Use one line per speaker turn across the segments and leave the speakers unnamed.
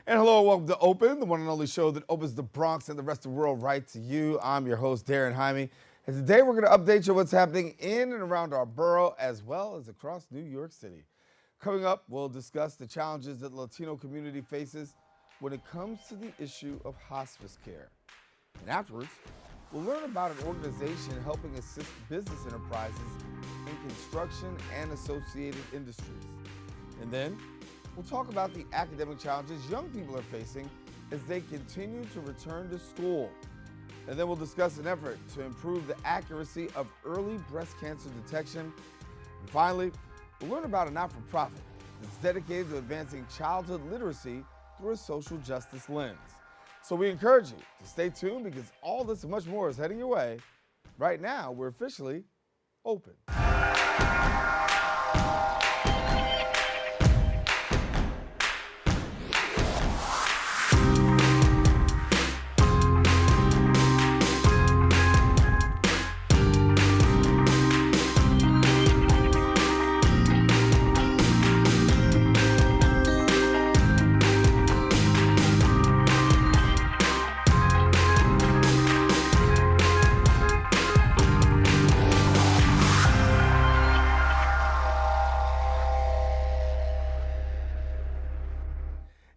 And hello and welcome to Open, the one and only show that opens the Bronx and the rest of the world right to you. I'm your host, Daren, Jaime. And today we're going to update you on what's happening in and around our borough as well as across New York City. Coming up, we'll discuss the challenges that the Latino community faces when it comes to the issue of hospice care. And afterwards, we'll learn about an organization helping assist business enterprises in construction and associated industries. And then we'll talk about the academic challenges young people are facing as they continue to return to school. And then we'll discuss an effort to improve the accuracy of early breast cancer detection. And finally, we'll learn about a not-for-profit that's dedicated to advancing childhood literacy through a social justice lens. So we encourage you to stay tuned because all this and much more is heading your way. Right now, we're officially open.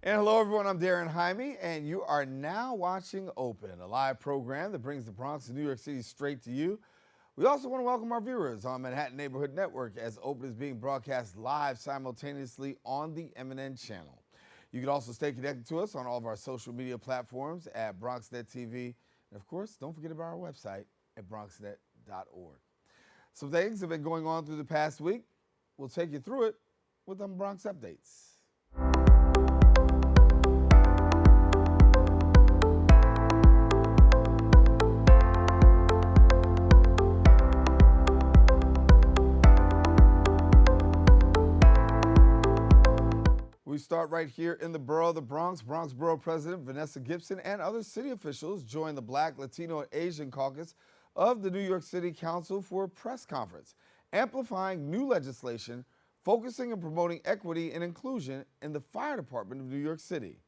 And hello, everyone. I'm Daren Jaime, and you are now watching Open, a live program that brings the Bronx and New York City straight to you. We also want to welcome our viewers on Manhattan Neighborhood Network as Open is being broadcast live simultaneously on the MNN channel. You can also stay connected to us on all of our social media platforms at BronxNet TV. And of course, don't forget about our website at bronxnet.org. Some things have been going on through the past week. We'll take you through it with some Bronx updates. We start right here in the borough of the Bronx. Bronx Borough President Vanessa Gibson and other city officials joined the Black, Latino, and Asian Caucus of the New York City Council for a press conference, amplifying new legislation focusing and promoting equity and inclusion in the fire department of New York City.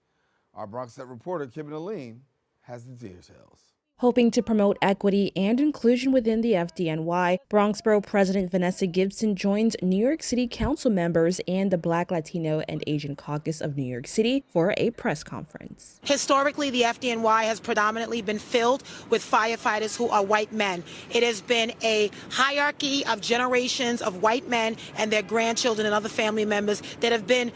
Our BronxNet reporter, Kim Aline, has the details.
Hoping to promote equity and inclusion within the FDNY, Bronx Borough President Vanessa Gibson joins New York City Council members and the Black, Latino, and Asian Caucus of New York City for a press conference.
Historically, the FDNY has predominantly been filled with firefighters who are white men. It has been a hierarchy of generations of white men and their grandchildren and other family members that have been,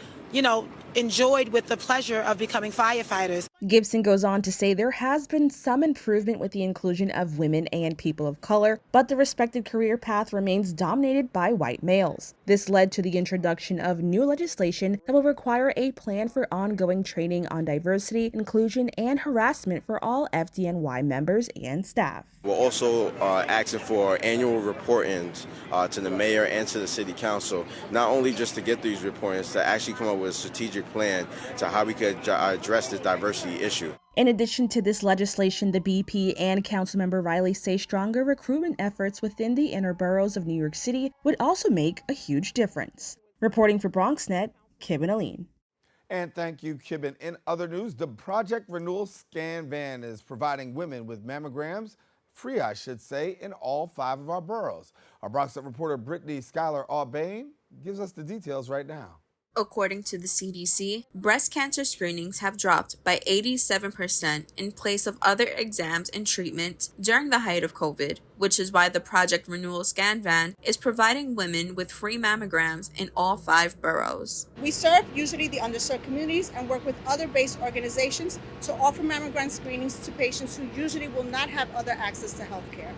enjoyed with the pleasure of becoming firefighters.
Gibson goes on to say there has been some improvement with the inclusion of women and people of color, but the respected career path remains dominated by white males. This led to the introduction of new legislation that will require a plan for ongoing training on diversity, inclusion, and harassment for all FDNY members and staff.
We're also asking for annual reportings to the mayor and to the city council, not only just to get these reportings, to actually come up with a strategic plan to how we could address this diversity issue.
In addition to this legislation, the BP and Councilmember Riley say stronger recruitment efforts within the inner boroughs of New York City would also make a huge difference. Reporting for BronxNet, Kim Aline.
And thank you, Kibben. In other news, the Project Renewal Scan Van is providing women with mammograms, free I should say, in all 5 of our boroughs. Our BronxNet reporter Brittany Schuyler Albane gives us the details right now.
According to the CDC, breast cancer screenings have dropped by 87% in place of other exams and treatment during the height of COVID, which is why the Project Renewal Scan Van is providing women with free mammograms in all 5 boroughs.
We serve usually the underserved communities and work with other based organizations to offer mammogram screenings to patients who usually will not have other access to health care.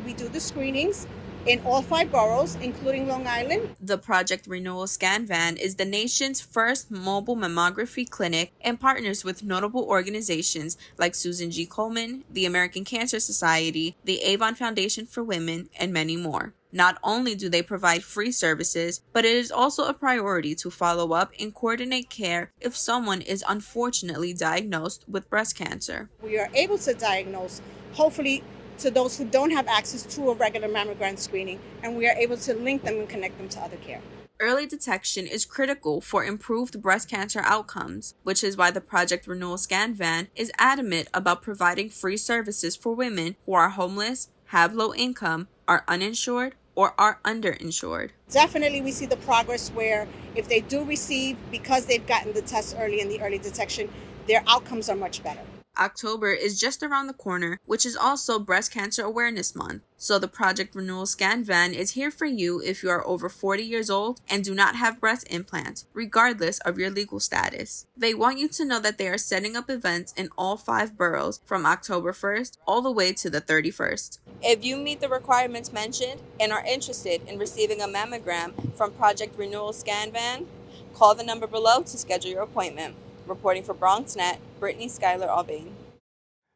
We do the screenings in all 5 boroughs, including Long Island.
The Project Renewal Scan Van is the nation's first mobile mammography clinic and partners with notable organizations like Susan G. Komen, the American Cancer Society, the Avon Foundation for Women, and many more. Not only do they provide free services, but it is also a priority to follow up and coordinate care if someone is unfortunately diagnosed with breast cancer.
We are able to diagnose, hopefully, to those who don't have access to a regular mammogram screening, and we are able to link them and connect them to other care.
Early detection is critical for improved breast cancer outcomes, which is why the Project Renewal Scan Van is adamant about providing free services for women who are homeless, have low income, are uninsured, or are underinsured.
Definitely, we see the progress where if they do receive, because they've gotten the test early in the early detection, their outcomes are much better.
October is just around the corner, which is also Breast Cancer Awareness Month. So the Project Renewal Scan Van is here for you if you are over 40 years old and do not have breast implants, regardless of your legal status. They want you to know that they are setting up events in all 5 boroughs from October 1st all the way to the 31st. If you meet the requirements mentioned and are interested in receiving a mammogram from Project Renewal Scan Van, call the number below to schedule your appointment. Reporting for BronxNet, Brittany Schuyler Albane.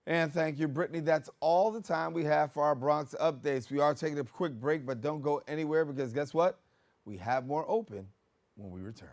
And thank you, Brittany. That's all the time we have for our Bronx updates. We are taking a quick break, but don't go anywhere because guess what? We have more open when we return.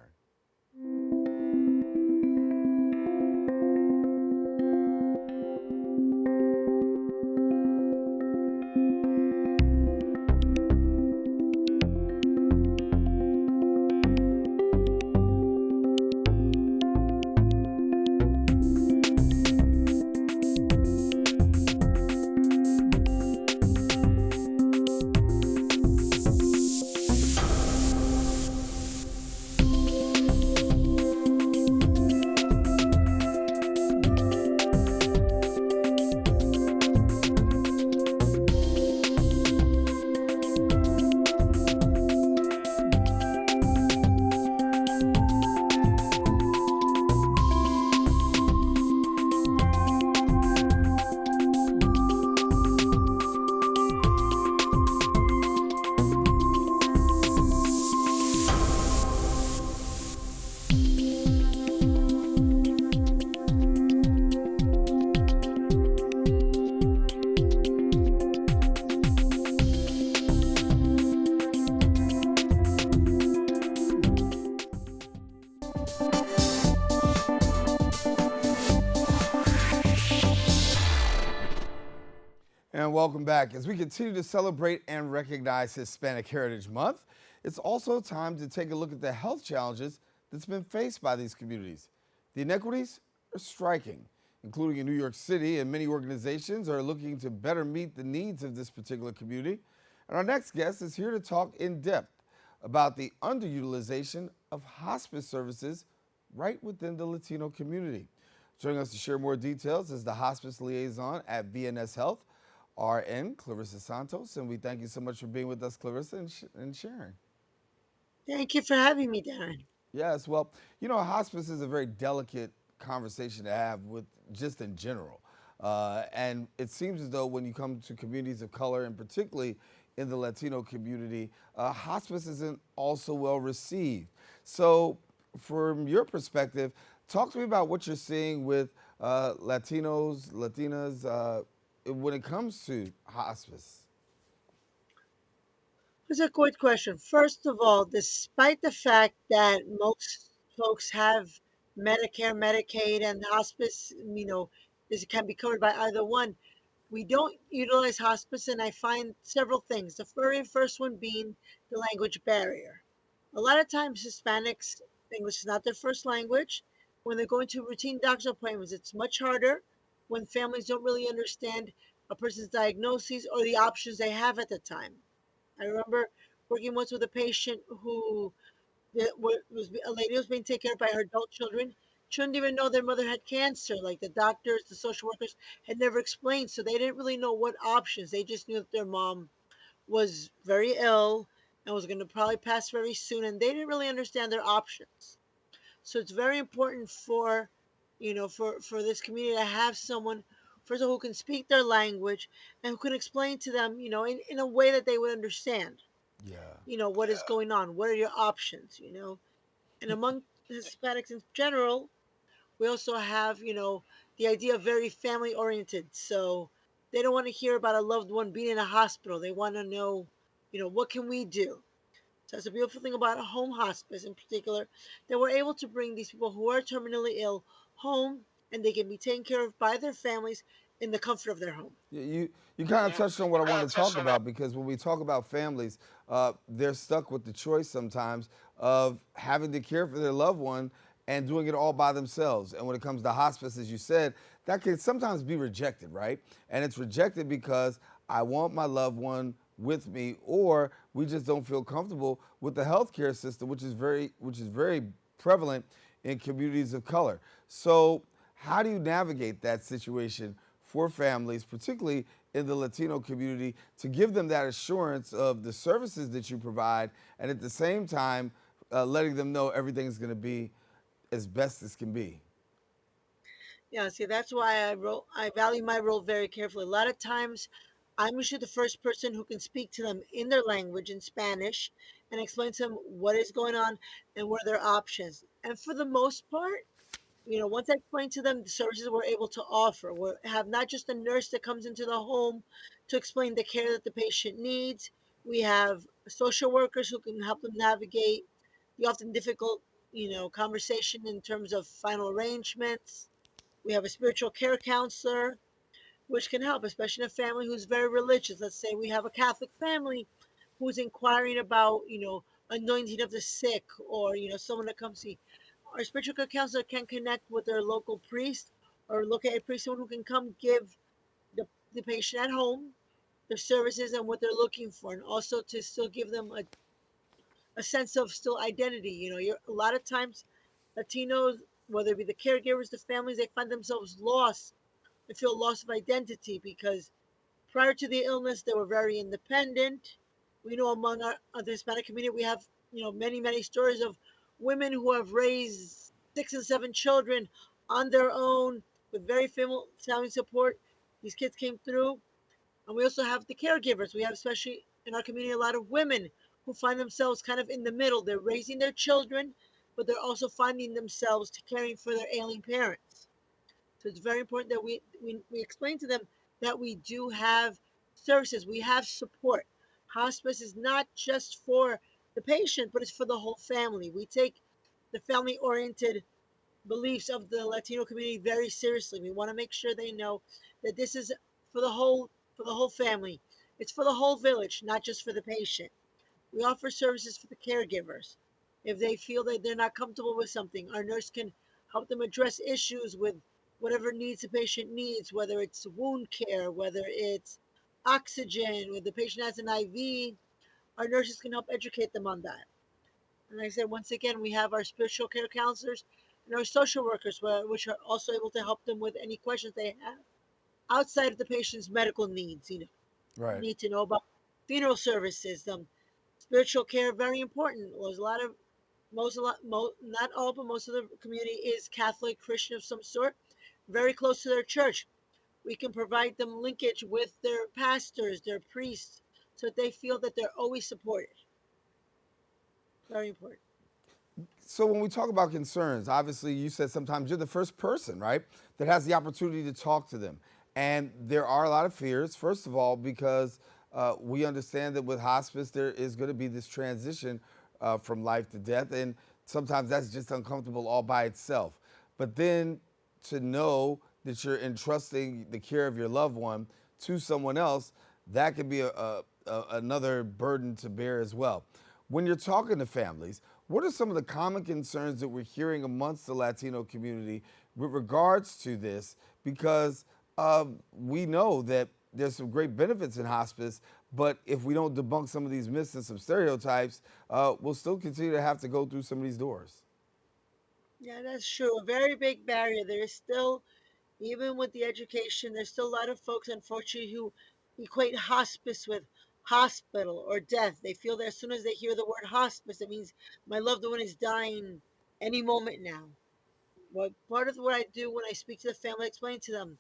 And welcome back. As we continue to celebrate and recognize Hispanic Heritage Month, it's also time to take a look at the health challenges that's been faced by these communities. The inequities are striking, including in New York City, and many organizations are looking to better meet the needs of this particular community. And our next guest is here to talk in depth about the underutilization of hospice services right within the Latino community. Joining us to share more details is the hospice liaison at VNS Health, RN Clarissa Santos, and we thank you so much for being with us, Clarissa, and sharing.
Thank you for having me, Daren.
Yes, well, you know, hospice is a very delicate conversation to have with just in general. And it seems as though when you come to communities of color, and particularly in the Latino community, hospice isn't also well received. So from your perspective, talk to me about what you're seeing with Latinos, Latinas, when it comes to hospice.
It's a good question. First of all, despite the fact that most folks have Medicare, Medicaid, and hospice, this can be covered by either one, we don't utilize hospice, and I find several things. The very first one being the language barrier. A lot of times Hispanics, English is not their first language. When they're going to routine doctor's appointments, it's much harder when families don't really understand a person's diagnoses or the options they have at the time. I remember working once with a patient who was a lady who was being taken care of by her adult children. She didn't even know their mother had cancer. Like the doctors, the social workers had never explained, so they didn't really know what options. They just knew that their mom was very ill and was going to probably pass very soon, and they didn't really understand their options. So it's very important for for this community to have someone, first of all, who can speak their language and who can explain to them, in a way that they would understand,
Yeah.
what is going on, what are your options, And among Hispanics in general, we also have, the idea of very family oriented. So they don't want to hear about a loved one being in a hospital. They want to know, what can we do? So that's a beautiful thing about a home hospice in particular, that we're able to bring these people who are terminally ill home, and they can be taken care of by their families in the comfort of their home.
You kind of touched on what I wanted to talk about, because when we talk about families, they're stuck with the choice sometimes of having to care for their loved one and doing it all by themselves. And when it comes to hospice, as you said, that can sometimes be rejected, right? And it's rejected because I want my loved one with me, or we just don't feel comfortable with the healthcare system, which is very prevalent in communities of color. So how do you navigate that situation for families, particularly in the Latino community, to give them that assurance of the services that you provide, and at the same time letting them know everything's going to be as best as can be?
Yeah, see, that's why I value my role very carefully. A lot of times, I'm usually the first person who can speak to them in their language, in Spanish, and explain to them what is going on and what are their options. And for the most part, once I explain to them the services we're able to offer, we have not just a nurse that comes into the home to explain the care that the patient needs. We have social workers who can help them navigate the often difficult, conversation in terms of final arrangements. We have a spiritual care counselor, which can help, especially in a family who's very religious. Let's say we have a Catholic family who's inquiring about, anointing of the sick, or, someone that comes see. Our spiritual care counselor can connect with their local priest, or look at a priest, someone who can come give the patient at home their services and what they're looking for, and also to still give them a sense of still identity. A lot of times Latinos, whether it be the caregivers, the families, they find themselves lost. They feel loss of identity because prior to the illness, they were very independent. We know among the Hispanic community, we have, many, many stories of women who have raised 6 and 7 children on their own with very family support. These kids came through. And we also have the caregivers. We have, especially in our community, a lot of women who find themselves kind of in the middle. They're raising their children, but they're also finding themselves caring for their ailing parents. So it's very important that we explain to them that we do have services, we have support. Hospice is not just for the patient, but it's for the whole family. We take the family oriented beliefs of the Latino community very seriously. We want to make sure they know that this is for the whole family. It's for the whole village, not just for the patient. We offer services for the caregivers. If they feel that they're not comfortable with something, our nurse can help them address issues with whatever needs the patient needs, whether it's wound care, whether it's oxygen, whether the patient has an IV. Our nurses can help educate them on that. And like I said, once again, we have our spiritual care counselors and our social workers, which are also able to help them with any questions they have outside of the patient's medical needs.
Right.
Need to know about funeral services, spiritual care, very important. There's not all, but most of the community is Catholic, Christian of some sort, very close to their church. We can provide them linkage with their pastors, their priests, so that they feel that they're always supported. Very important.
So when we talk about concerns, obviously you said sometimes you're the first person, right, that has the opportunity to talk to them. And there are a lot of fears, first of all, because we understand that with hospice, there is going to be this transition from life to death. And sometimes that's just uncomfortable all by itself. But then to know that you're entrusting the care of your loved one to someone else, that could be another burden to bear as well. When you're talking to families, what are some of the common concerns that we're hearing amongst the Latino community with regards to this? Because we know that there's some great benefits in hospice, but if we don't debunk some of these myths and some stereotypes, we'll still continue to have to go through some of these doors.
Yeah, that's true. A very big barrier. There is still, even with the education, there's still a lot of folks, unfortunately, who equate hospice with hospital or death. They feel that as soon as they hear the word hospice, it means my loved one is dying any moment now. What part of what I do when I speak to the family, I explain to them,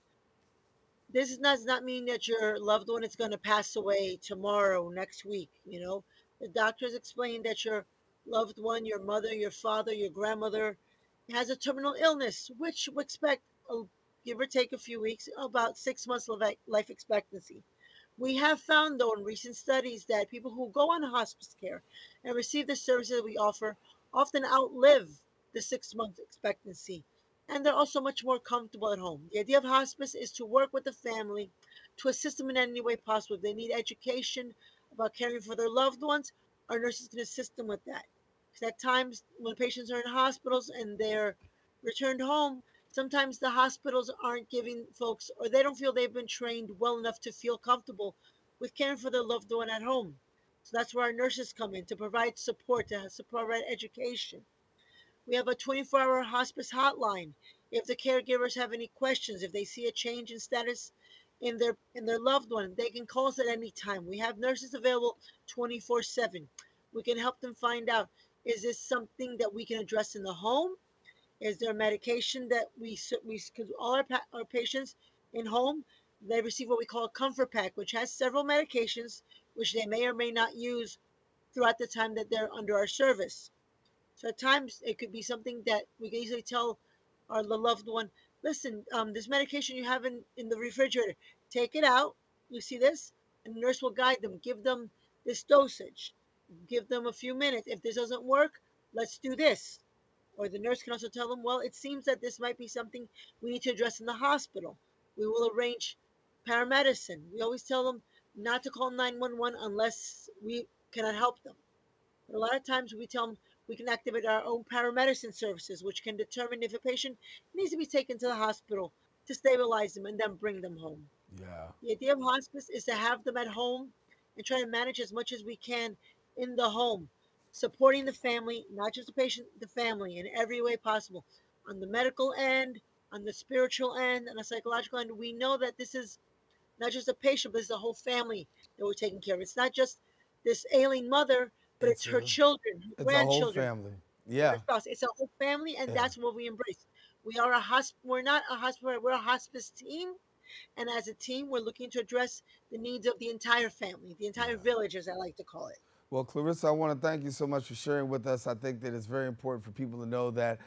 this does not mean that your loved one is going to pass away tomorrow, next week. The doctors explain that your loved one, your mother, your father, your grandmother, has a terminal illness, which we expect, give or take a few weeks, about 6 months of life expectancy. We have found, though, in recent studies that people who go on hospice care and receive the services we offer often outlive the 6 month expectancy. and they're also much more comfortable at home. The idea of hospice is to work with the family to assist them in any way possible. If they need education about caring for their loved ones, our nurses can assist them with that. Because at times when patients are in hospitals and they're returned home, sometimes the hospitals aren't giving folks, or they don't feel they've been trained well enough to feel comfortable with caring for their loved one at home. So that's where our nurses come in to provide support, to provide education. We have a 24-hour hospice hotline. If the caregivers have any questions, if they see a change in status in their loved one, they can call us at any time. We have nurses available 24/7. We can help them find out, is this something that we can address in the home? Is there medication that because all our patients in home, they receive what we call a comfort pack, which has several medications which they may or may not use throughout the time that they're under our service. So at times it could be something that we can easily tell our loved one, listen, this medication you have in the refrigerator, take it out. You see this? And the nurse will guide them, give them this dosage, give them a few minutes. If this doesn't work, let's do this. Or the nurse can also tell them, well, it seems that this might be something we need to address in the hospital. We will arrange paramedicine. We always tell them not to call 911 unless we cannot help them. But a lot of times we tell them we can activate our own paramedicine services, which can determine if a patient needs to be taken to the hospital to stabilize them and then bring them home.
Yeah.
The idea of hospice is to have them at home and try to manage as much as we can in the home, supporting the family, not just the patient, the family in every way possible. On the medical end, on the spiritual end, on the psychological end, we know that this is not just a patient, but it's the whole family that we're taking care of. It's not just this ailing mother, but it's her children, her
It's a whole
grandchildren,
family. Yeah.
her spouse. It's a whole family, and
Yeah.
that's what we embrace. We're not a hospital, we're a hospice team. And as a team, we're looking to address the needs of the entire family, the entire village, as I like to call it.
Well, Clarissa, I want to thank you so much for sharing with us. I think that it's very important for people to know that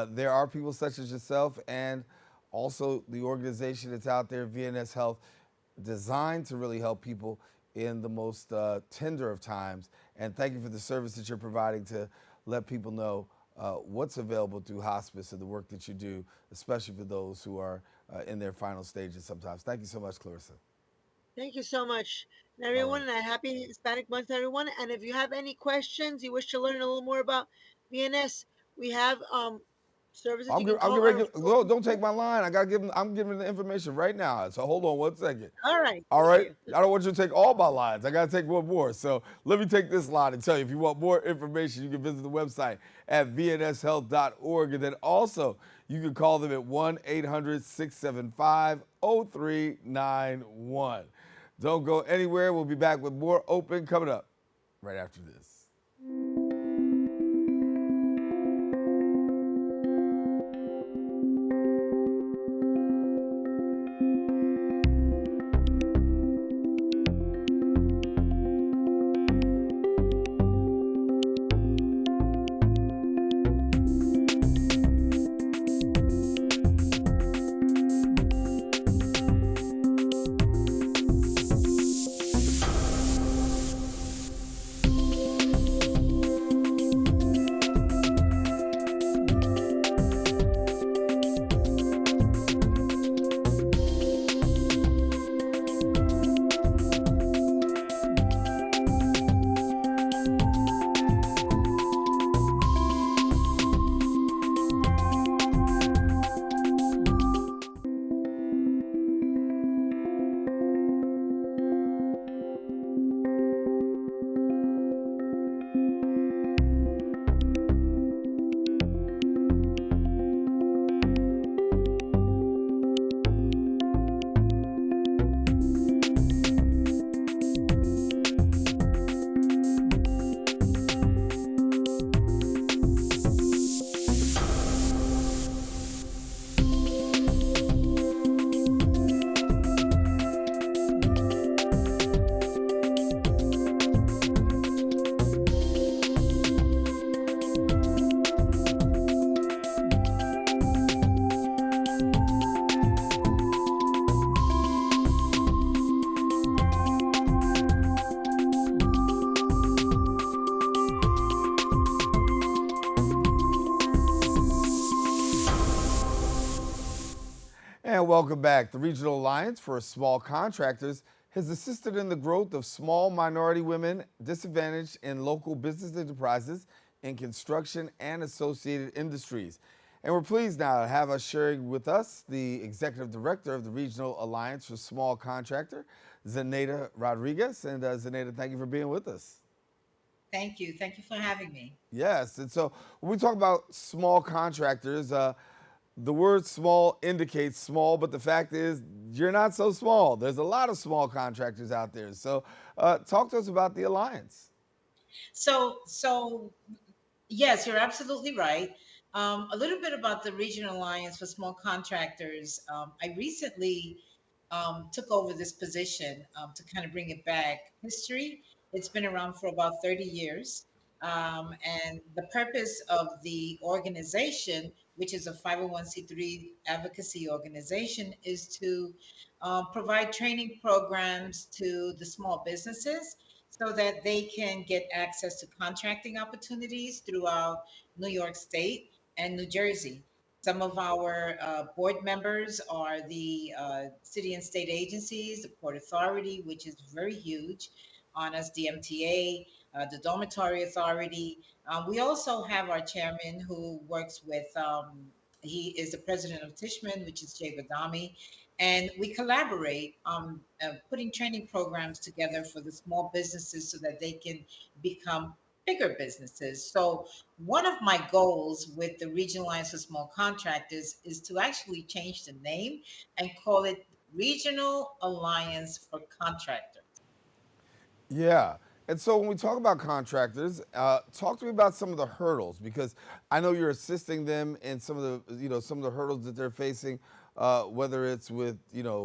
there are people such as yourself and also the organization that's out there, VNS Health, designed to really help people in the most tender of times. And thank you for the service that you're providing to let people know what's available through hospice and the work that you do, especially for those who are in their final stages sometimes. Thank you so much, Clarissa.
Thank you so much, everyone, and a happy Hispanic Month, everyone. And if you have any questions, you wish to learn a little more about VNS, we have services you can call.
No, don't take my line. I'm giving the information right now. So hold on 1 second.
All right.
All right. I don't want you to take all my lines. I got to take one more. So let me take this line and tell you, if you want more information, you can visit the website at vnshealth.org. And then also, you can call them at 1-800-675-0391. Don't go anywhere. We'll be back with more Open coming up right after this. And welcome back. The Regional Alliance for Small Contractors has assisted in the growth of small minority women disadvantaged in local business enterprises in construction and associated industries. And we're pleased now to have us sharing with us the Executive Director of the Regional Alliance for Small Contractor, Zenaida Rodriguez. And Zenaida, thank you for being with us.
Thank you. Thank you for having me.
Yes, and so when we talk about small contractors, the word small indicates small, but the fact is you're not so small. There's a lot of small contractors out there. So talk to us about the Alliance.
So yes, you're absolutely right. A little bit about the Regional Alliance for Small Contractors. I recently took over this position to kind of bring it back. History, it's been around for about 30 years. And the purpose of the organization, which is a 501c3 advocacy organization, is to provide training programs to the small businesses so that they can get access to contracting opportunities throughout New York State and New Jersey. Some of our board members are the city and state agencies, the Port Authority, which is very huge on us, the MTA, the Dormitory Authority. We also have our chairman who works with, he is the president of Tishman, which is Jay Badami. And we collaborate on putting training programs together for the small businesses so that they can become bigger businesses. So one of my goals with the Regional Alliance for Small Contractors is to actually change the name and call it Regional Alliance for Contractors.
Yeah. And so when we talk about contractors, talk to me about some of the hurdles, because I know you're assisting them in some of the, some of the hurdles that they're facing, whether it's with,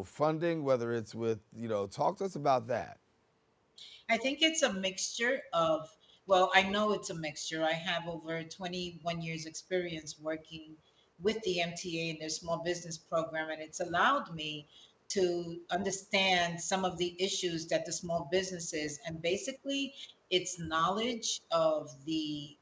funding, whether it's with, talk to us about that.
I think it's a mixture of, well, I know it's a mixture. I have over 21 years experience working with the MTA and their small business program, and it's allowed me to understand some of the issues that the small businesses, and basically it's knowledge of the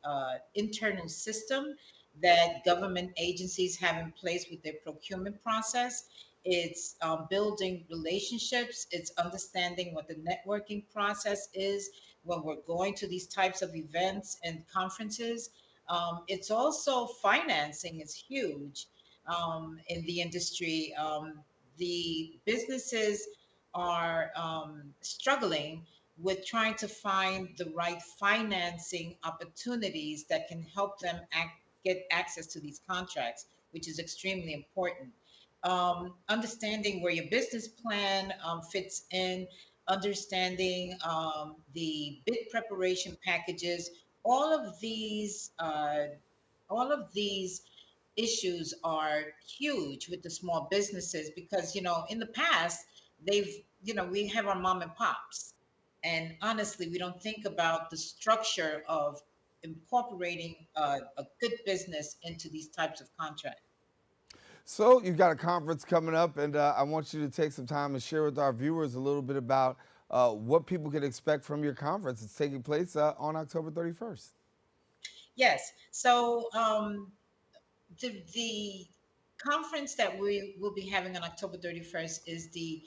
internal system that government agencies have in place with their procurement process. It's building relationships. It's understanding what the networking process is when we're going to these types of events and conferences. It's also financing is huge in the industry. The businesses are struggling with trying to find the right financing opportunities that can help them get access to these contracts, which is extremely important. Understanding where your business plan fits in, understanding the bid preparation packages, all of these, all of these issues are huge with the small businesses because in the past they've we have our mom and pops, and honestly we don't think about the structure of incorporating a good business into these types of contracts.
So you've got a conference coming up, and I want you to take some time and share with our viewers a little bit about what people can expect from your conference. It's taking place on October 31st.
Yes. So the conference that we will be having on October 31st is the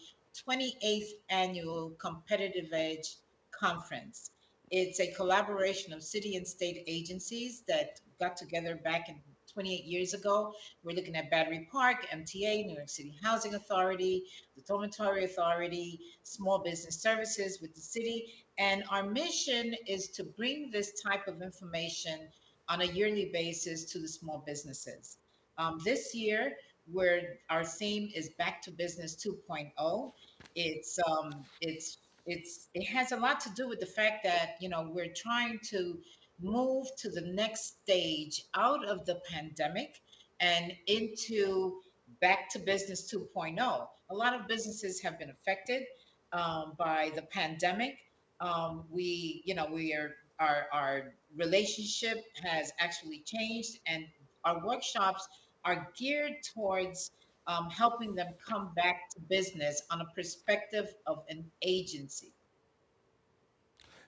28th annual Competitive Edge Conference. It's a collaboration of city and state agencies that got together back in 28 years ago. We're looking at Battery Park, MTA, New York City Housing Authority, the Dormitory Authority, Small Business Services with the city. And our mission is to bring this type of information on a yearly basis to the small businesses. This year, our theme is Back to Business 2.0. It has a lot to do with the fact that we're trying to move to the next stage out of the pandemic and into Back to Business 2.0. A lot of businesses have been affected by the pandemic. Our relationship has actually changed, and our workshops are geared towards helping them come back to business on a perspective of an agency.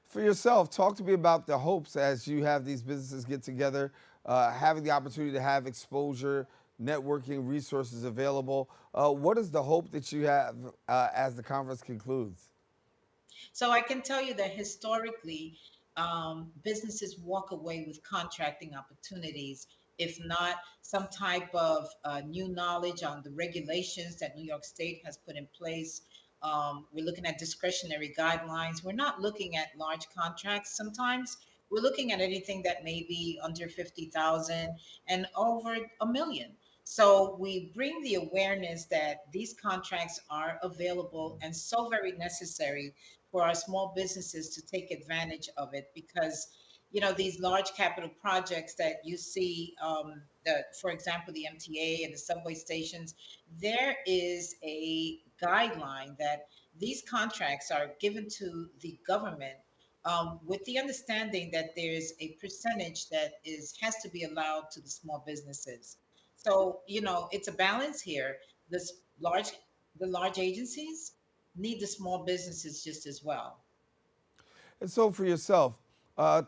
For yourself, talk to me about the hopes as you have these businesses get together, having the opportunity to have exposure networking resources available. What is the hope that you have as the conference concludes?
So I can tell you that historically, businesses walk away with contracting opportunities, if not some type of new knowledge on the regulations that New York State has put in place. We're looking at discretionary guidelines. We're not looking at large contracts sometimes. We're looking at anything that may be under 50,000 and over a million. So we bring the awareness that these contracts are available and so very necessary for our small businesses to take advantage of it because these large capital projects that you see, for example, the MTA and the subway stations, there is a guideline that these contracts are given to the government, with the understanding that there's a percentage that has to be allowed to the small businesses. So it's a balance here. This large the large agencies need the small businesses just as well.
And so for yourself, I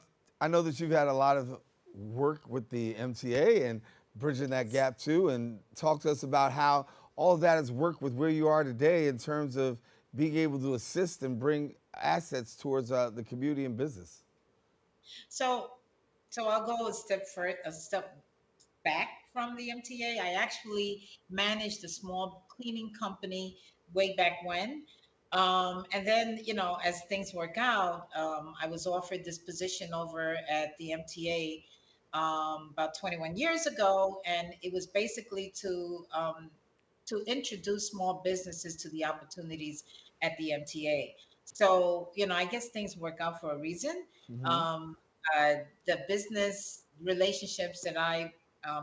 know that you've had a lot of work with the MTA and bridging that gap too, and talk to us about how all of that has worked with where you are today in terms of being able to assist and bring assets towards the community and business.
So, I'll go a step back from the MTA. I actually managed a small cleaning company way back when. And then, as things work out, I was offered this position over at the MTA about 21 years ago, and it was basically to introduce small businesses to the opportunities at the MTA. So, I guess things work out for a reason.
Mm-hmm.
The business relationships that I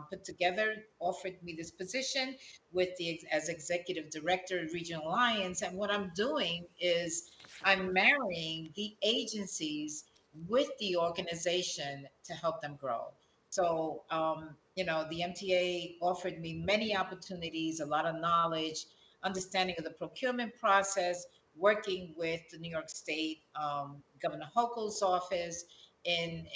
put together offered me this position as executive director of Regional Alliance. And what I'm doing is I'm marrying the agencies with the organization to help them grow. So, the MTA offered me many opportunities, a lot of knowledge, understanding of the procurement process, working with the New York State Governor Hochul's office in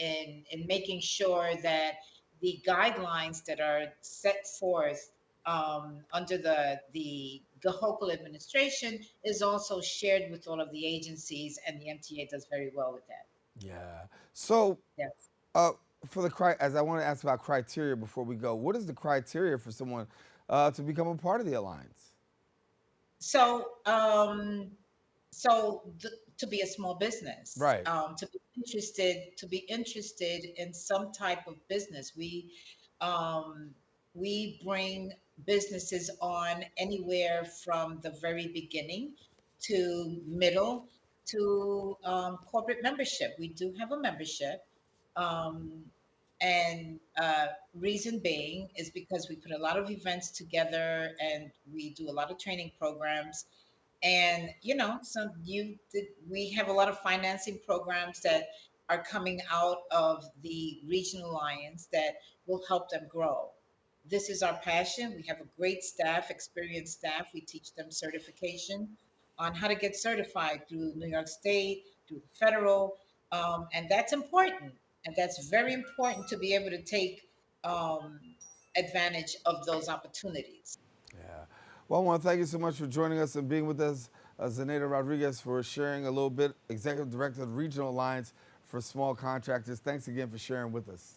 making sure that the guidelines that are set forth under the Hochul administration is also shared with all of the agencies, and the MTA does very well with that.
Yeah. So,
Yes.
as I want to ask about criteria before we go, what is the criteria for someone to become a part of the alliance?
So, to be a small business,
right?
To be interested in some type of business, we bring businesses on anywhere from the very beginning to middle to corporate membership. We do have a membership, and reason being is because we put a lot of events together and we do a lot of training programs. And we have a lot of financing programs that are coming out of the Regional Alliance that will help them grow. This is our passion. We have a great staff, experienced staff. We teach them certification on how to get certified through New York State, through the federal, and that's important. And that's very important to be able to take advantage of those opportunities.
Yeah. Well, I want to thank you so much for joining us and being with us, Zenaida Rodriguez, for sharing a little bit, Executive Director of the Regional Alliance for Small Contractors. Thanks again for sharing with us.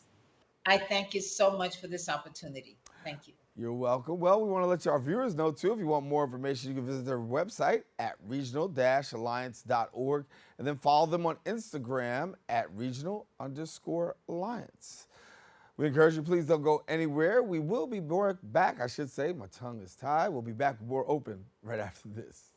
I thank you so much for this opportunity. Thank you.
You're welcome. Well, we want to let our viewers know, too, if you want more information, you can visit their website at regional-alliance.org and then follow them on Instagram at regional_alliance. We encourage you, please don't go anywhere. We will be back, I should say. My tongue is tied. We'll be back more open right after this.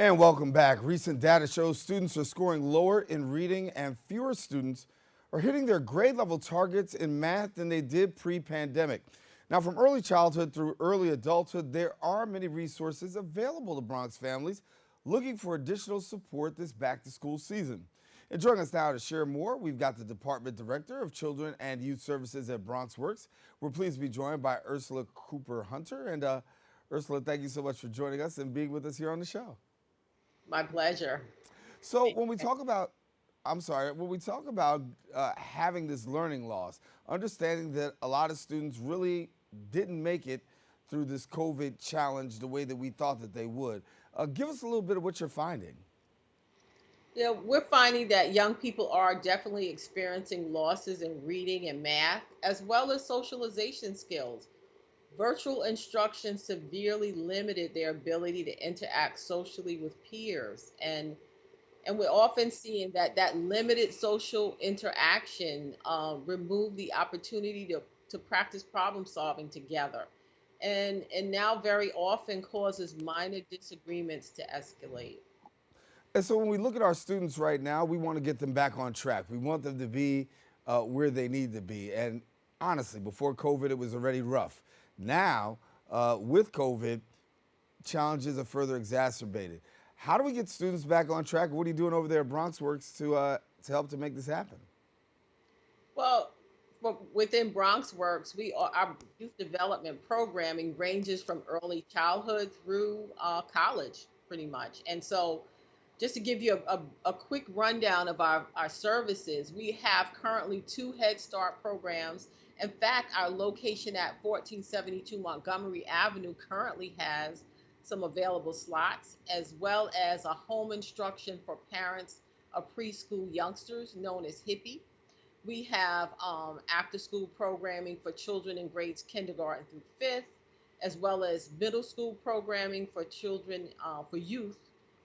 And welcome back. Recent data shows students are scoring lower in reading and fewer students are hitting their grade level targets in math than they did pre-pandemic. Now, from early childhood through early adulthood, there are many resources available to Bronx families looking for additional support this back-to-school season. And joining us now to share more, we've got the Department Director of Children and Youth Services at BronxWorks. We're pleased to be joined by Ursula Cooper-Hunter. And Ursula, thank you so much for joining us and being with us here on the show.
My pleasure.
So when we talk about, having this learning loss, understanding that a lot of students really didn't make it through this COVID challenge the way that we thought that they would, give us a little bit of what you're finding.
Yeah, we're finding that young people are definitely experiencing losses in reading and math, as well as socialization skills. Virtual instruction severely limited their ability to interact socially with peers. And we're often seeing that limited social interaction remove the opportunity to practice problem solving together. And now very often causes minor disagreements to escalate.
And so when we look at our students right now, we want to get them back on track. We want them to be where they need to be. And honestly, before COVID, it was already rough. Now, with COVID, challenges are further exacerbated. How do we get students back on track? What are you doing over there at BronxWorks to help to make this happen?
Well, within BronxWorks, our youth development programming ranges from early childhood through college, pretty much. And so just to give you a quick rundown of our services, we have currently 2 Head Start programs. In fact, our location at 1472 Montgomery Avenue currently has some available slots, as well as a home instruction for parents of preschool youngsters known as HIPPY. We have after-school programming for children in grades kindergarten through 5th, as well as middle school programming for children, for youth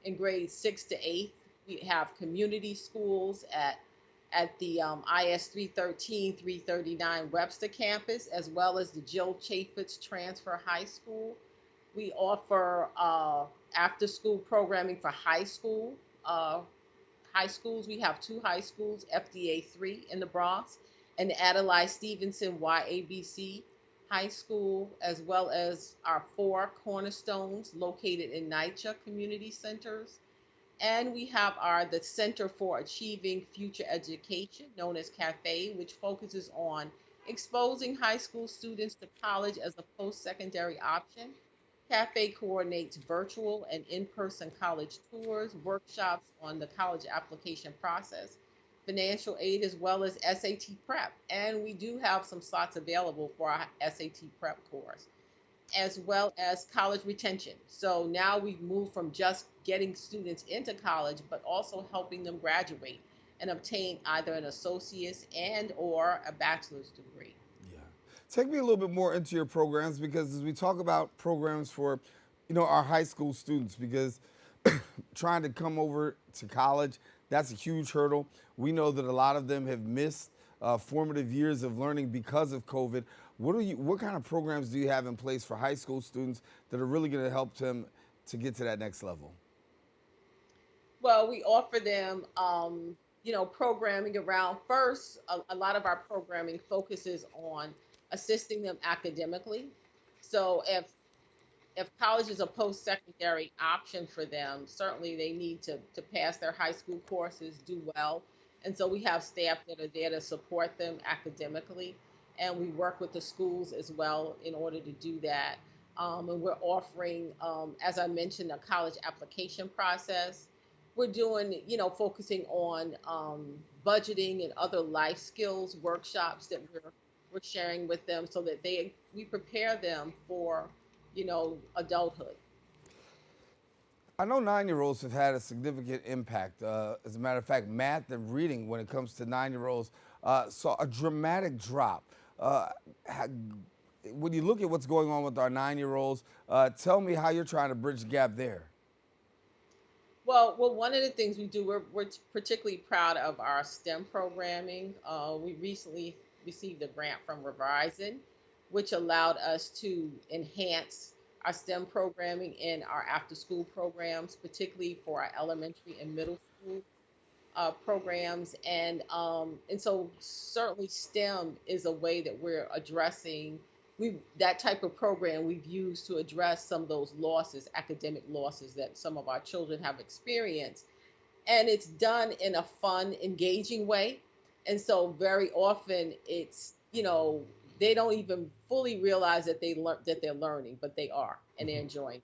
in grades 6 to 8th. We have community schools at the IS 313, 339 Webster campus, as well as the Jill Chaffetz Transfer High School. We offer after-school programming for high schools. We have 2 high schools, FDA 3 in the Bronx, and the Adlai Stevenson YABC High School, as well as our 4 cornerstones located in NYCHA community centers. And we have the Center for Achieving Future Education, known as CAFE, which focuses on exposing high school students to college as a post-secondary option. CAFE coordinates virtual and in-person college tours, workshops on the college application process, financial aid, as well as SAT prep. And we do have some slots available for our SAT prep course, as well as college retention. So now we've moved from just getting students into college, but also helping them graduate and obtain either an associate's and or a bachelor's degree.
Yeah. Take me a little bit more into your programs, because as we talk about programs for, our high school students, because trying to come over to college, that's a huge hurdle. We know that a lot of them have missed formative years of learning because of COVID. What kind of programs do you have in place for high school students that are really going to help them to get to that next level?
Well, we offer them, programming around first. A lot of our programming focuses on assisting them academically. So if college is a post-secondary option for them, certainly they need to pass their high school courses, do well. And so we have staff that are there to support them academically. And we work with the schools as well in order to do that. And we're offering, as I mentioned, a college application process. We're doing, focusing on budgeting and other life skills workshops that we're sharing with them so that we prepare them for, adulthood.
I know 9-year-olds have had a significant impact. As a matter of fact, math and reading, when it comes to 9-year-olds, saw a dramatic drop. When you look at what's going on with our 9-year-olds, tell me how you're trying to bridge the gap there.
Well, one of the things we do, we're particularly proud of our STEM programming. We recently received a grant from Verizon, which allowed us to enhance our STEM programming in our after-school programs, particularly for our elementary and middle school programs, and so certainly STEM is a way that we're addressing. We that type of program we've used to address some of those losses, academic losses that some of our children have experienced, and it's done in a fun, engaging way. And so very often it's they don't even fully realize that they're learning, but they are, and they're enjoying.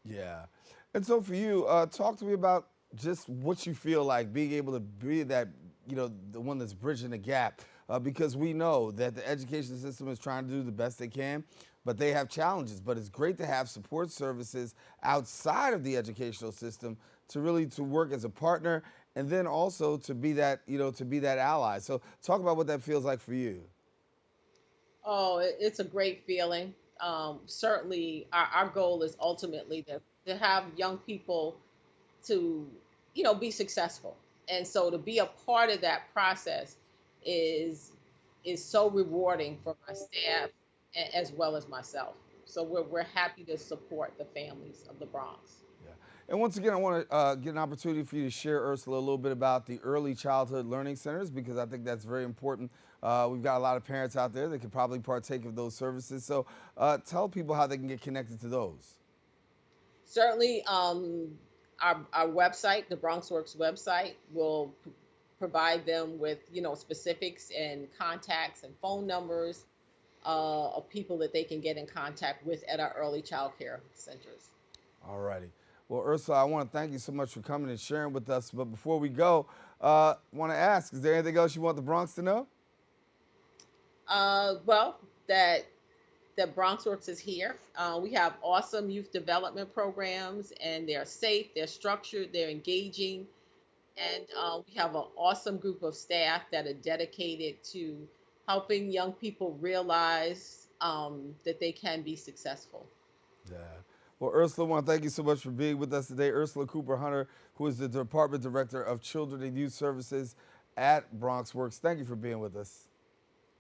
Yeah. And so for you, talk to me about just what you feel like being able to be that, the one that's bridging the gap. Because we know that the education system is trying to do the best they can, but they have challenges. But it's great to have support services outside of the educational system to work as a partner, and then also to be that, to be that ally. So talk about what that feels like for you.
Oh, it's a great feeling. Certainly, our goal is ultimately to have young people to, be successful. And so to be a part of that process is so rewarding for my staff as well as myself. So we're happy to support the families of the Bronx.
Yeah. And once again, I want to get an opportunity for you to share, Ursula, a little bit about the early childhood learning centers, because I think that's very important. We've got a lot of parents out there that could probably partake of those services. So tell people how they can get connected to those.
Certainly, our website, the BronxWorks website, will provide them with specifics and contacts and phone numbers of people that they can get in contact with at our early child care centers.
All righty. Well, Ursula, I want to thank you so much for coming and sharing with us. But before we go, I want to ask, is there anything else you want the Bronx to know?
Well, that BronxWorks is here. We have awesome youth development programs, and they're safe, they're structured, they're engaging, and we have an awesome group of staff that are dedicated to helping young people realize that they can be successful.
Yeah. Well, Ursula, I want to thank you so much for being with us today. Ursula Cooper Hunter, who is the Department Director of Children and Youth Services at BronxWorks. Thank you for being with us.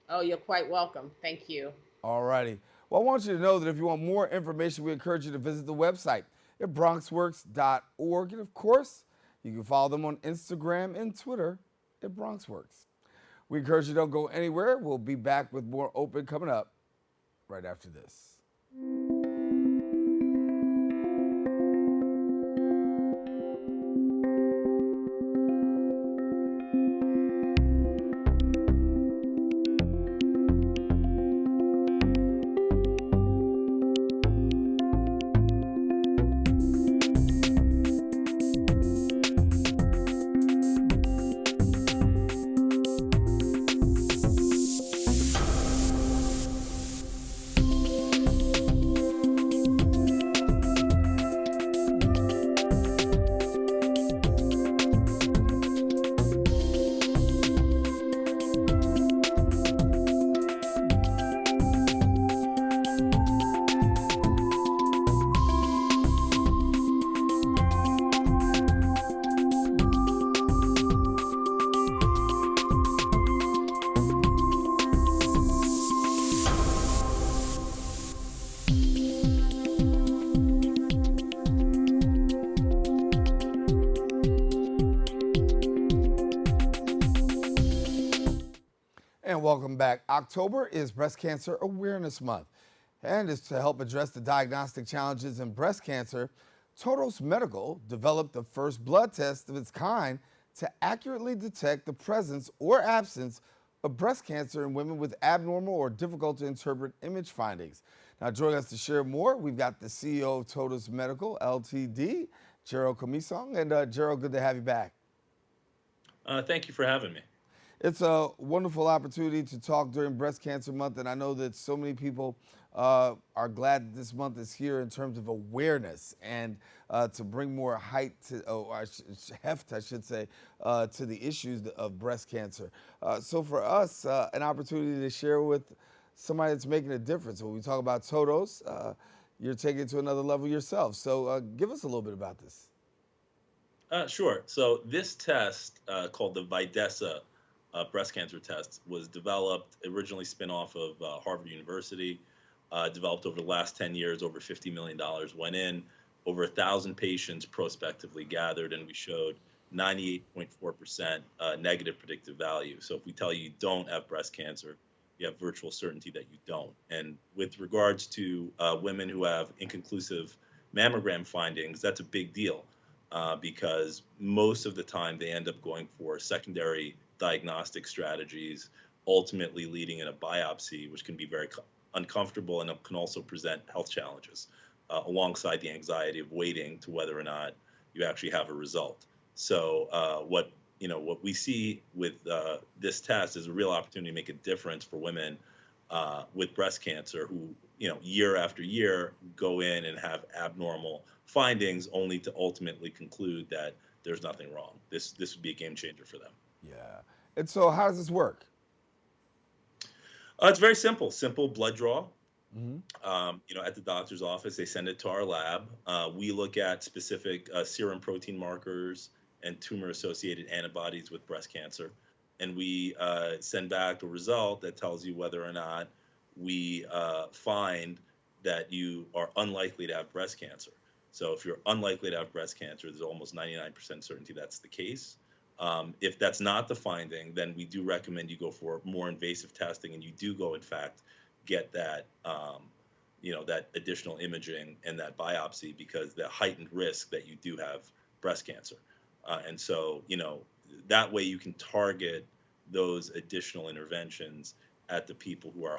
Oh, you're quite welcome. Thank you.
All righty. Well, I want you to know that if you want more information, we encourage you to visit the website at bronxworks.org. And of course, you can follow them on Instagram and Twitter at BronxWorks. We encourage you to don't go anywhere. We'll be back with more Open coming up right after this. And welcome back. October is Breast Cancer Awareness Month, and it's to help address the diagnostic challenges in breast cancer. Todos Medical developed the first blood test of its kind to accurately detect the presence or absence of breast cancer in women with abnormal or difficult to interpret image findings. Now, joining us to share more, we've got the CEO of Todos Medical Ltd., Gerald Commissiong. And Gerald, good to have you back.
Thank you for having me.
It's a wonderful opportunity to talk during Breast Cancer Month, and I know that so many people are glad that this month is here in terms of awareness and to bring more height to, heft, I should say, to the issues of breast cancer. So for us, an opportunity to share with somebody that's making a difference. When we talk about Todos, you're taking it to another level yourself. So give us a little bit about this.
Sure. So this test called the Videssa breast cancer test was developed, originally spin off of Harvard University, developed over the last 10 years. Over $50 million went in, over 1,000 patients prospectively gathered, and we showed 98.4% negative predictive value. So if we tell you don't have breast cancer, you have virtual certainty that you don't. And with regards to women who have inconclusive mammogram findings, that's a big deal because most of the time they end up going for secondary diagnostic strategies, ultimately leading in a biopsy, which can be very uncomfortable and can also present health challenges alongside the anxiety of waiting to whether or not you actually have a result. So what we see with this test is a real opportunity to make a difference for women with breast cancer who, year after year go in and have abnormal findings only to ultimately conclude that there's nothing wrong. This would be a game changer for them.
Yeah. And so how does this work?
It's very simple blood draw. At the doctor's office, they send it to our lab. We look at specific serum protein markers and tumor-associated antibodies with breast cancer. And we send back a result that tells you whether or not we find that you are unlikely to have breast cancer. So if you're unlikely to have breast cancer, there's almost 99% certainty that's the case. If that's not the finding, then we do recommend you go for more invasive testing, and you do go, in fact, get that, that additional imaging and that biopsy because the heightened risk that you do have breast cancer. And so, that way you can target those additional interventions at the people who are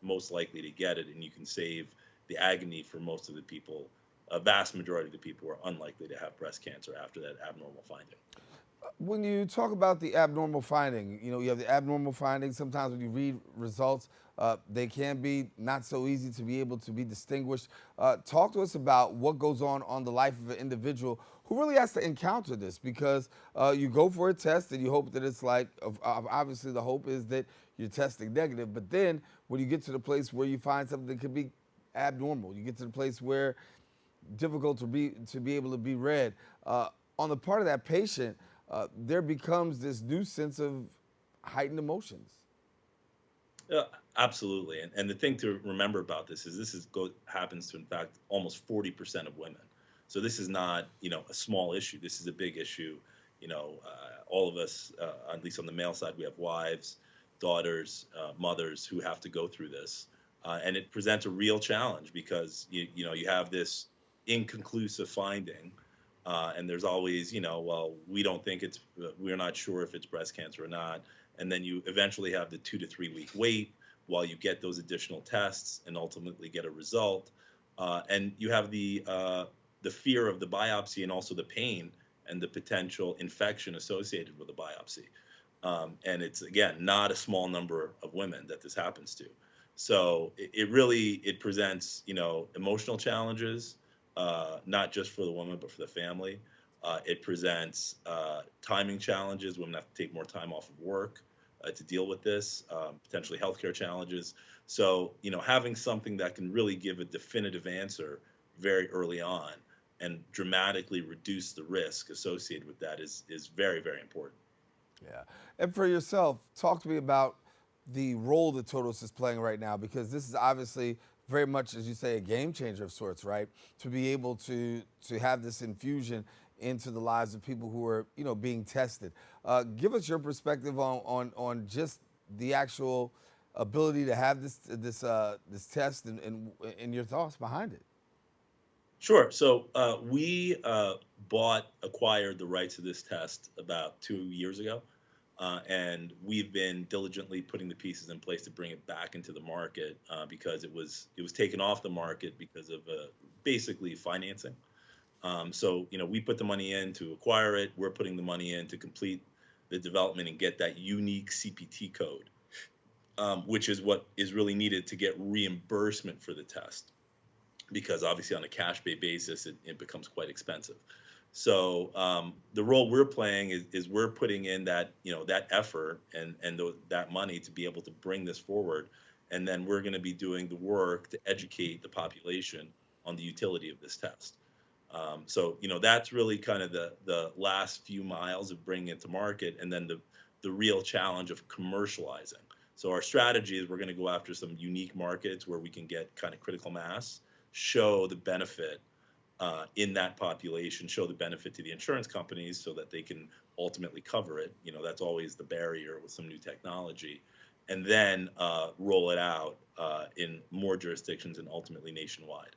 most likely to get it, and you can save the agony for most of the people, a vast majority of the people who are unlikely to have breast cancer after that abnormal finding.
When you talk about the abnormal finding, you have the abnormal findings. Sometimes when you read results, they can be not so easy to be able to be distinguished. Talk to us about what goes on the life of an individual who really has to encounter this, because you go for a test and you hope that it's obviously the hope is that you're testing negative, but then when you get to the place where you find something that could be abnormal, you get to the place where difficult to be able to be read. On the part of that patient, there becomes this new sense of heightened emotions.
Absolutely. And the thing to remember about this is happens to, in fact, almost 40% of women. So this is not, a small issue. This is a big issue. All of us, at least on the male side, we have wives, daughters, mothers who have to go through this. And it presents a real challenge because, you have this inconclusive finding. And there's always, we don't think we're not sure if it's breast cancer or not. And then you eventually have the 2 to 3 week wait while you get those additional tests and ultimately get a result. And you have the fear of the biopsy and also the pain and the potential infection associated with the biopsy. And it's, again, not a small number of women that this happens to. So it presents, emotional challenges, not just for the woman, but for the family. It presents timing challenges. Women have to take more time off of work to deal with this, potentially healthcare challenges. So, having something that can really give a definitive answer very early on and dramatically reduce the risk associated with that is very, very important.
Yeah. And for yourself, talk to me about the role that Todos is playing right now, because this is obviously very much, as you say, a game changer of sorts, right? To be able to have this infusion into the lives of people who are, being tested. Give us your perspective on just the actual ability to have this test and your thoughts behind it.
Sure. So we acquired the rights to this test about 2 years ago. And we've been diligently putting the pieces in place to bring it back into the market because it was taken off the market because of basically financing. So we put the money in to acquire it. We're putting the money in to complete the development and get that unique CPT code, which is what is really needed to get reimbursement for the test, because obviously on a cash pay basis it becomes quite expensive. So the role we're playing is we're putting in that that effort and that money to be able to bring this forward, and then we're going to be doing the work to educate the population on the utility of this test. So that's really kind of the last few miles of bringing it to market, and then the real challenge of commercializing. So our strategy is we're going to go after some unique markets where we can get kind of critical mass, show the benefit in that population, show the benefit to the insurance companies so that they can ultimately cover it. That's always the barrier with some new technology. And then roll it out in more jurisdictions and ultimately nationwide.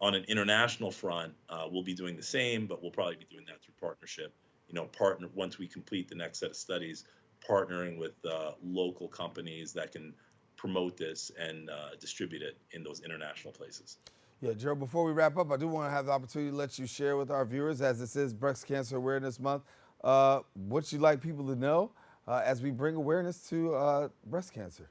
On an international front, we'll be doing the same, but we'll probably be doing that through partnership. Once we complete the next set of studies, partnering with local companies that can promote this and distribute it in those international places.
Yeah, Gerald, before we wrap up, I do want to have the opportunity to let you share with our viewers, as this is Breast Cancer Awareness Month, what you'd like people to know as we bring awareness to breast cancer.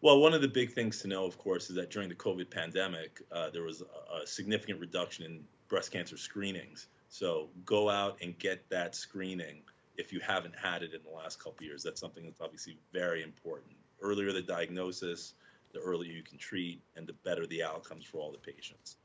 Well, one of the big things to know, of course, is that during the COVID pandemic, there was a significant reduction in breast cancer screenings. So go out and get that screening if you haven't had it in the last couple of years. That's something that's obviously very important. Earlier the diagnosis, the earlier you can treat, and the better the outcomes for all the patients.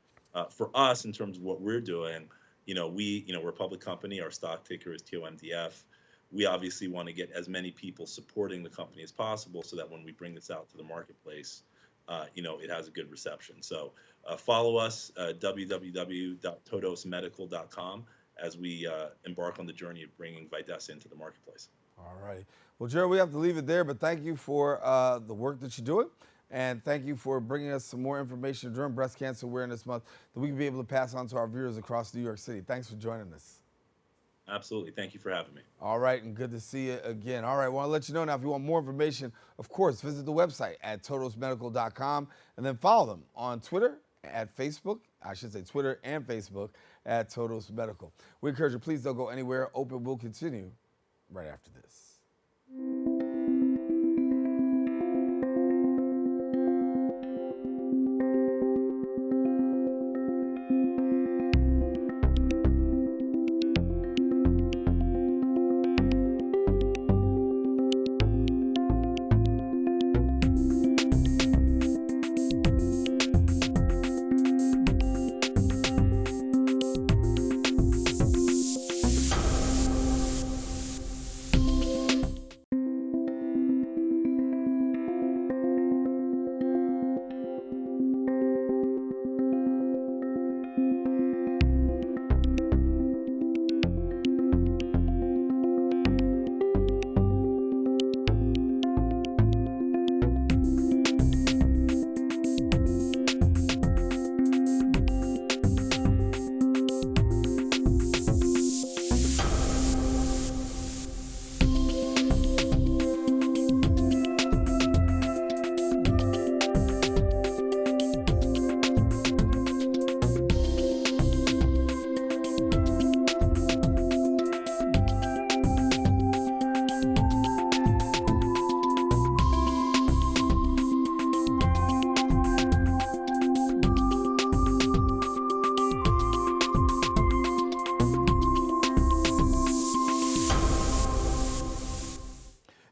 For us, in terms of what we're doing, we're a public company. Our stock ticker is TOMDF. We obviously want to get as many people supporting the company as possible so that when we bring this out to the marketplace, it has a good reception. So follow us, www.todosmedical.com, as we embark on the journey of bringing Videssa into the marketplace.
All right. Well, Gerald, we have to leave it there, but thank you for the work that you're doing. And thank you for bringing us some more information during Breast Cancer Awareness Month that we can be able to pass on to our viewers across New York City. Thanks for joining us.
Absolutely. Thank you for having me.
All right, and good to see you again. All right, I want to let you know now, if you want more information, of course, visit the website at todosmedical.com and then follow them on Twitter, at Facebook, I should say Twitter and Facebook at Todos Medical. We encourage you, please don't go anywhere. Open will continue right after this.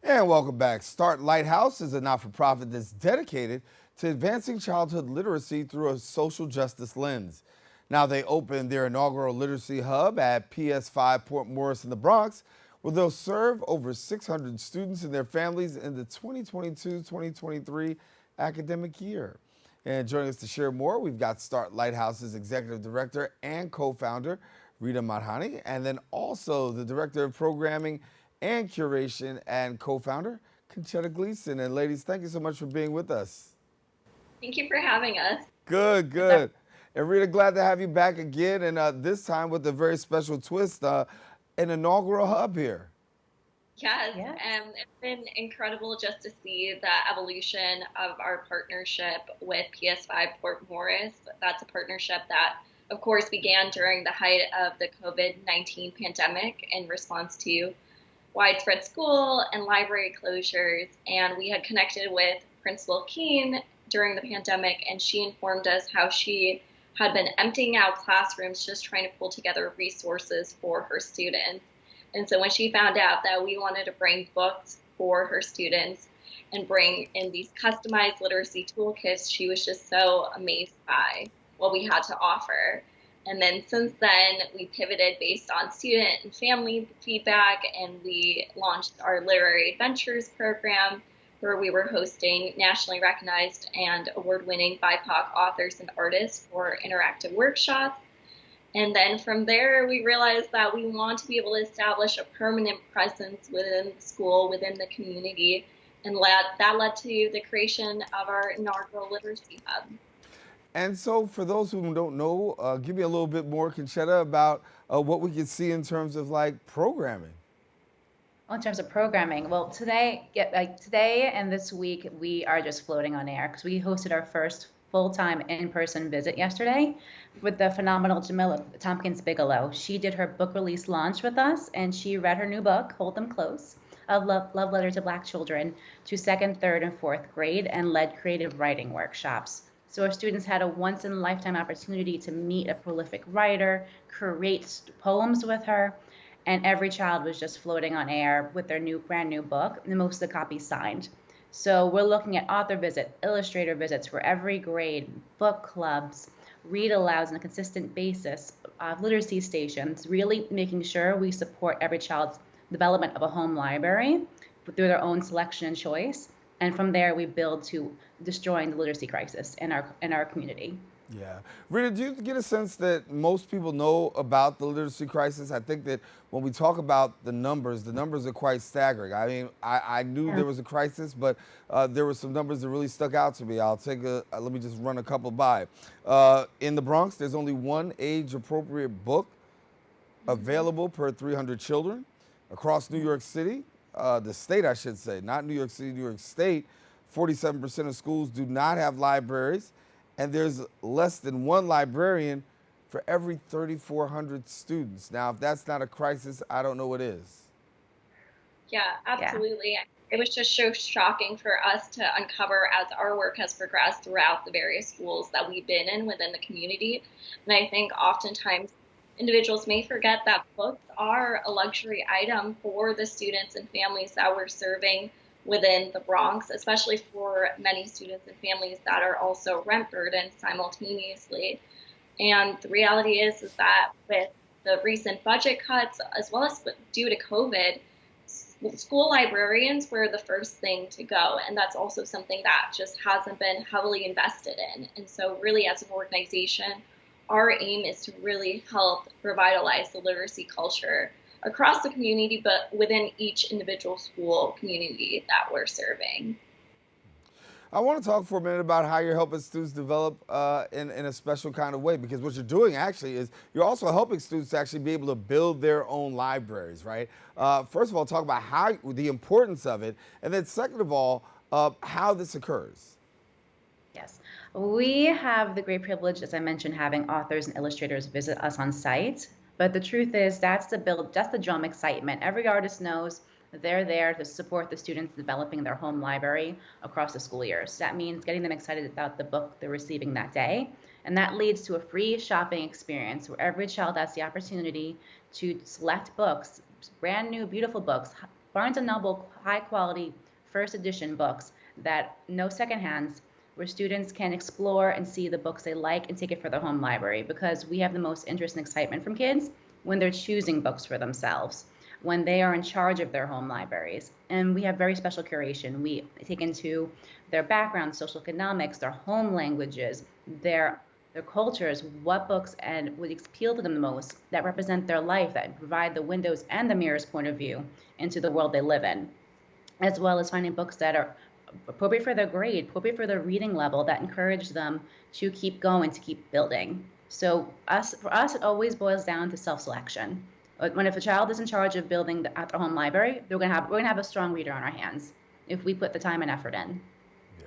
And welcome back. Start Lighthouse is a not-for-profit that's dedicated to advancing childhood literacy through a social justice lens. Now they opened their inaugural literacy hub at PS5 Port Morris in the Bronx, where they'll serve over 600 students and their families in the 2022-2023 academic year. And joining us to share more, we've got Start Lighthouse's executive director and co-founder, Rina Madhani, and then also the director of programming and curation and co-founder, Concetta Gleason. And ladies, thank you so much for being with us.
Thank you for having us.
Good, good. And Rita, glad to have you back again, and this time with a very special twist, an inaugural hub here.
Yes, and it's been incredible just to see the evolution of our partnership with PS5 Port Morris. That's a partnership that, of course, began during the height of the COVID-19 pandemic in response to widespread school and library closures. And we had connected with Principal Keene during the pandemic, and she informed us how she had been emptying out classrooms just trying to pull together resources for her students. And so when she found out that we wanted to bring books for her students and bring in these customized literacy toolkits, she was just so amazed by what we had to offer. And then since then, we pivoted based on student and family feedback, and we launched our Literary Adventures program, where we were hosting nationally recognized and award-winning BIPOC authors and artists for interactive workshops. And then from there, we realized that we want to be able to establish a permanent presence within the school, within the community, and that led to the creation of our inaugural Literacy Hub.
And so for those who don't know, give me a little bit more, Concetta, about what we can see in terms of like programming.
Well, in terms of programming, well, today and this week, we are just floating on air because we hosted our first full-time in-person visit yesterday with the phenomenal Jamila Tompkins-Bigelow. She did her book release launch with us, and she read her new book, Hold Them Close, a love letter to Black children to 2nd, 3rd, and 4th grade, and led creative writing workshops. So our students had a once-in-a-lifetime opportunity to meet a prolific writer, create poems with her, and every child was just floating on air with their brand new book, and most of the copies signed. So we're looking at author visits, illustrator visits for every grade, book clubs, read alouds on a consistent basis, literacy stations, really making sure we support every child's development of a home library through their own selection and choice. And from there, we build to destroying the literacy crisis in our community.
Yeah. Rina, do you get a sense that most people know about the literacy crisis? I think that when we talk about the numbers are quite staggering. I mean, I knew there was a crisis, but there were some numbers that really stuck out to me. Let me just run a couple by. In the Bronx, there's only one age-appropriate book available per 300 children. Across New York City, the state, I should say, not New York City, New York State, 47% of schools do not have libraries, and there's less than one librarian for every 3,400 students. Now, if that's not a crisis, I don't know what is.
Yeah, absolutely. Yeah. It was just so shocking for us to uncover as our work has progressed throughout the various schools that we've been in within the community. And I think oftentimes individuals may forget that books are a luxury item for the students and families that we're serving within the Bronx, especially for many students and families that are also rent burdened simultaneously. And the reality is that with the recent budget cuts, as well as due to COVID, school librarians were the first thing to go. And that's also something that just hasn't been heavily invested in. And so really as an organization, our aim is to really help revitalize the literacy culture across the community, but within each individual school community that we're serving.
I want to talk for a minute about how you're helping students develop in a special kind of way, because what you're doing actually is you're also helping students to actually be able to build their own libraries, right? First of all, talk about the importance of it, and then second of all, how this occurs.
Yes. We have the great privilege, as I mentioned, having authors and illustrators visit us on site. But the truth is that's the drum excitement. Every artist knows they're there to support the students developing their home library across the school years. That means getting them excited about the book they're receiving that day. And that leads to a free shopping experience where every child has the opportunity to select books, brand new, beautiful books, Barnes & Noble, high quality, first edition books that no secondhands, where students can explore and see the books they like and take it for their home library, because we have the most interest and excitement from kids when they're choosing books for themselves, when they are in charge of their home libraries. And we have very special curation. We take into their background, social economics, their home languages, their cultures, what books and would appeal to them the most, that represent their life, that provide the windows and the mirror's point of view into the world they live in, as well as finding books that are appropriate for their grade, appropriate for their reading level, that encourage them to keep going, to keep building. So for us, it always boils down to self-selection. If a child is in charge of building at their home library, we're gonna have a strong reader on our hands if we put the time and effort in.
Yeah.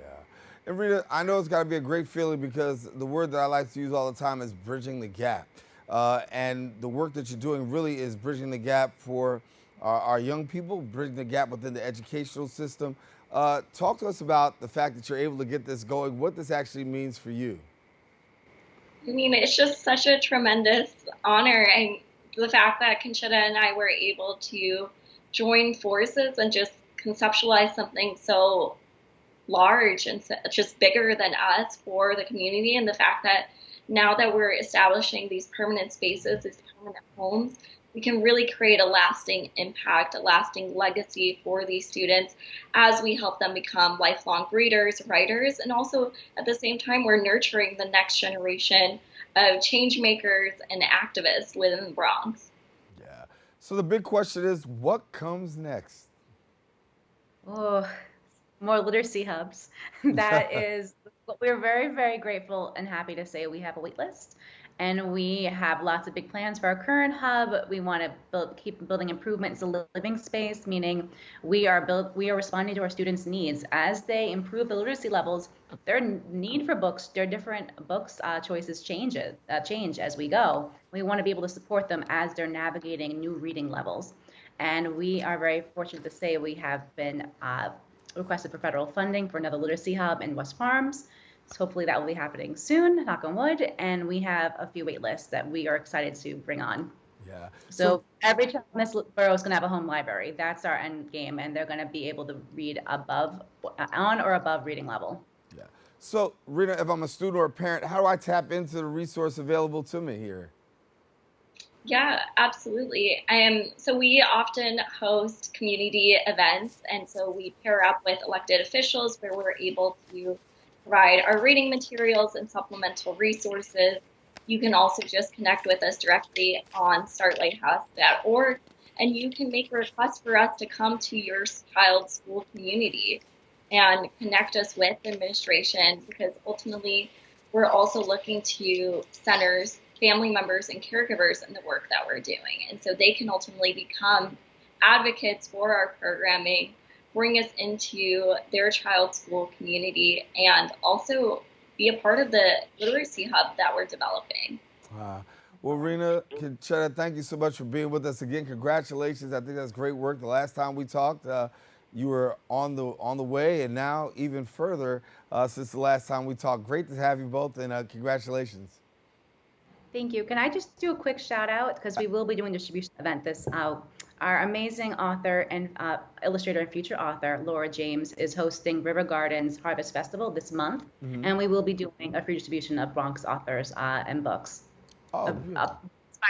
And Rina, I know it's got to be a great feeling, because the word that I like to use all the time is bridging the gap. And the work that you're doing really is bridging the gap for our young people, bridging the gap within the educational system. Talk to us about the fact that you're able to get this going, what this actually means for you.
I mean, it's just such a tremendous honor. And the fact that Concetta and I were able to join forces and just conceptualize something so large and just bigger than us for the community, and the fact that now that we're establishing these permanent spaces, these permanent homes, we can really create a lasting impact, a lasting legacy for these students as we help them become lifelong readers, writers, and also at the same time, we're nurturing the next generation of change makers and activists within the Bronx.
Yeah. So the big question is, what comes next?
Oh, more literacy hubs. That is what we're very, very grateful and happy to say. We have a wait list, and we have lots of big plans for our current hub. We want to keep building improvements to living space, meaning we are responding to our students' needs as they improve the literacy levels. Their need for books, their different books choices change as we go. We want to be able to support them as they're navigating new reading levels, and we are very fortunate to say we have been requested for federal funding for another literacy hub in West Farms. So hopefully that will be happening soon, knock on wood, and we have a few wait lists that we are excited to bring on.
Yeah.
So every child in this borough is going to have a home library. That's our end game, and they're going to be able to read on or above reading level.
Yeah. So, Rina, if I'm a student or a parent, how do I tap into the resource available to me here?
Yeah, absolutely. So we often host community events, and so we pair up with elected officials where we're able to provide our reading materials and supplemental resources. You can also just connect with us directly on startlighthouse.org, and you can make a request for us to come to your child's school community and connect us with administration, because ultimately we're also looking to centers, family members, and caregivers in the work that we're doing. And so they can ultimately become advocates for our programming, bring us into their child's school community, and also be a part of the literacy hub that we're developing.
Well, Rina, Concetta, thank you so much for being with us again. Congratulations. I think that's great work. The last time we talked, you were on the way, and now even further since the last time we talked. Great to have you both, and congratulations.
Thank you. Can I just do a quick shout out, because we will be doing a distribution event our amazing author and illustrator and future author, Laura James, is hosting River Gardens Harvest Festival this month, and we will be doing a free distribution of Bronx authors and books.
Oh,
by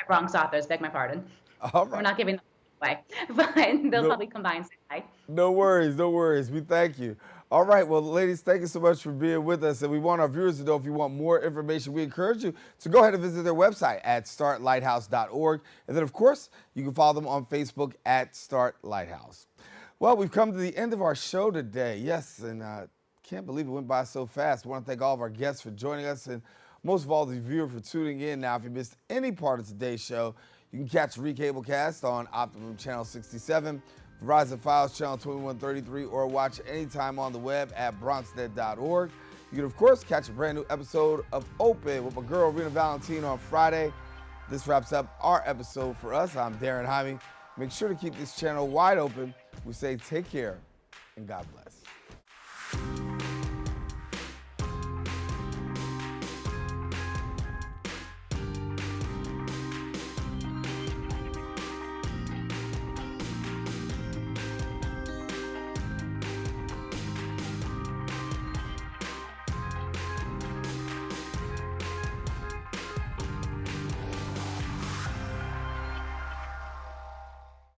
Bronx authors, beg my pardon.
All right.
We're not giving them away, but they'll probably combine.
No worries, no worries. We thank you. All right, well, ladies, thank you so much for being with us. And we want our viewers to know, if you want more information, we encourage you to go ahead and visit their website at startlighthouse.org. And then, of course, you can follow them on Facebook at Start Lighthouse. Well, we've come to the end of our show today. Yes, and can't believe it went by so fast. I want to thank all of our guests for joining us, and most of all, the viewers for tuning in. Now, if you missed any part of today's show, you can catch Recablecast on Optimum Channel 67, Verizon Files Channel 2133, or watch anytime on the web at bronxnet.org. You can, of course, catch a brand new episode of Open with my girl, Rina Valentine, on Friday. This wraps up our episode for us. I'm Daren Jaime. Make sure to keep this channel wide open. We say take care and God bless.